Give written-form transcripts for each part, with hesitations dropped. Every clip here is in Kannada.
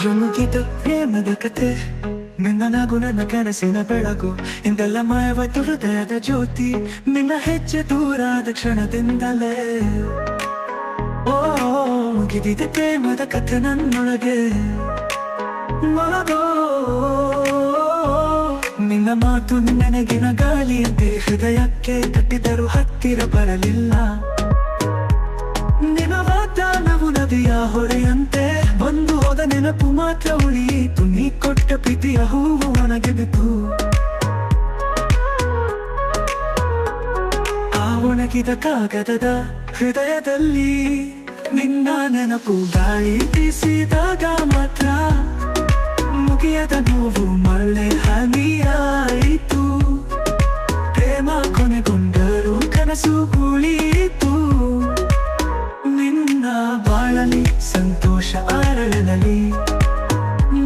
ಜುಮುಕಿದ ಪ್ರೇಮದ ಕತೆ ನಿನ್ನ ನಗು ನನ್ನ ಕನಸಿನ ಬೆಳಗು ಇಂದೆಲ್ಲ ಮಾಯವಾಯ್ತು ಹೃದಯದ ಜ್ಯೋತಿ ನಿನ್ನ ಹೆಜ್ಜೆ ದೂರಾದ ಕ್ಷಣದಿಂದಲೇ ಓ ಮುಗಿದಿದೆ ಪ್ರೇಮದ ಕಥೆ ನನ್ನೊಳಗೆ ಮಲಗೋ ನಿನ್ನ ಮಾತು ನನಗಿನ ಗಾಳಿಯಂತೆ ಹೃದಯಕ್ಕೆ ತಟ್ಟಿದರೂ ಹತ್ತಿರ ಬರಲಿಲ್ಲ ನಿನ್ನ ವಾಗ್ದಾನವು ನದಿಯ ಹೊಳೆಯಂತೆ ಬಂದು ಹೋದ ನೆನಪು ಮಾತ್ರ ಉಳಿಯಿತು ನೀ ಕೊಟ್ಟ ಪ್ರೀತಿಯ ಹೂವು ಒಣಗಿ ಬಿತ್ತು ಆ ಒಣಗಿದ ಕಾಗದದ ಹೃದಯದಲ್ಲಿ ನಿನ್ನ ನೆನಪು ಗಾಳಿ ಬೀಸಿದಾಗ ಮಾತ್ರ ಮುಗಿಯದ ನೋವು ಮಳೆ ಹನಿಯಾಯಿತು ಪ್ರೇಮ ಕೊನೆಗೊಂಡರೂ ಕನಸು ಉಳಿಯಿತು ನಿನ್ನ ಬಾಳಲಿ ಸಂತೋಷ ಅರಳಲಿ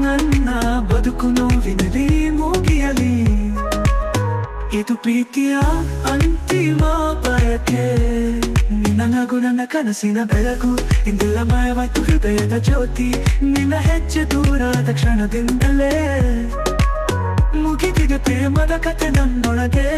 ನನ್ನ ಬದುಕು ನೋವಿನಲ್ಲಿ ಮುಗಿಯಲಿ ಇದು ಪ್ರೀತಿಯ ಅಂತಿಮ ಬಯಕೆ ನಿನ್ನ ನಗು ನನ್ನ ಕನಸಿನ ಬೆಳಕು ಇಂದೆಲ್ಲ ಮಾಯವಾಯ್ತು ಹೃದಯದ ಜ್ಯೋತಿ ನಿನ್ನ ಹೆಜ್ಜೆ ದೂರಾದ ಕ್ಷಣದಿಂದಲೇ ಮುಗಿದಿದೆ ಪ್ರೇಮದ ಕಥೆ ನನ್ನೊಳಗೆ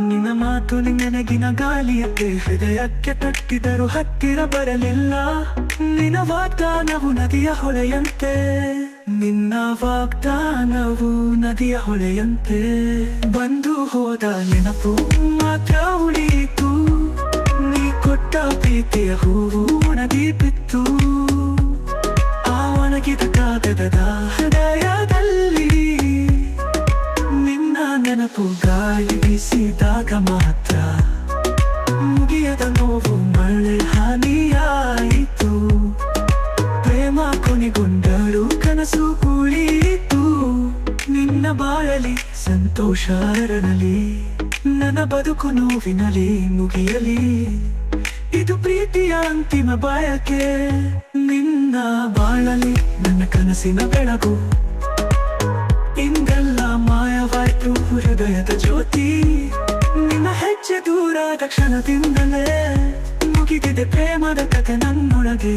ನಿನ್ನ ಮಾತು ನನಗಿನ ಗಾಳಿಯಂತೆ ಹೃದಯಕ್ಕೆ ತಟ್ಟಿದರೂ ಹತ್ತಿರ ಬರಲಿಲ್ಲ ನಿನ್ನ ವಾಗ್ದಾನವು ನದಿಯ ಹೊಳೆಯಂತೆ ನಿನ್ನ ವಾಗ್ದಾನವು ನದಿಯ ಹೊಳೆಯಂತೆ ಬಂದು ಹೋದ ನೆನಪು ಮಾತ್ರ ಉಳಿಯಿತು ನೀ ಕೊಟ್ಟ ಪ್ರೀತಿಯ ಹೂವು ಒಣಗಿ ಬಿತ್ತು ಆ ಒಣಗಿದ ಕಾಗದದ ಹೃದಯದಲ್ಲಿ ನಿನ್ನ ನೆನಪು ಗಾಳಿ ಬೀಸಿದಾಗ ಮಾತ್ರ ಮುಗಿಯದ ನೋವು ಮಳೆ ಹಾನಿಯಾಯಿತು ಪ್ರೇಮ ಕೊನೆಗೊಂಡರೂ ಕನಸು ಉಳಿಯಿತು ನಿನ್ನ ಬಾಳಲಿ ಸಂತೋಷ ಅರಳಲಿ ನನ್ನ ಬದುಕು ನೋವಿನಲ್ಲಿ ಮುಗಿಯಲಿ ಇದು ಪ್ರೀತಿಯ ಅಂತಿಮ ಬಯಕೆ ನಿನ್ನ ಬಾಳಲಿ ನನ್ನ ಕನಸಿನ ಬೆಳಗು ಇಂದೆಲ್ಲ ಮಾಯವಾಯ್ತು ಹೃದಯದ ಜ್ಯೋತಿ ನಿನ್ನ ಹೆಜ್ಜೆ ದೂರಾದ ಕ್ಷಣದಿಂದಲೇ ಮುಗಿದಿದೆ ಪ್ರೇಮದ ಕಥೆ ನನ್ನೊಳಗೆ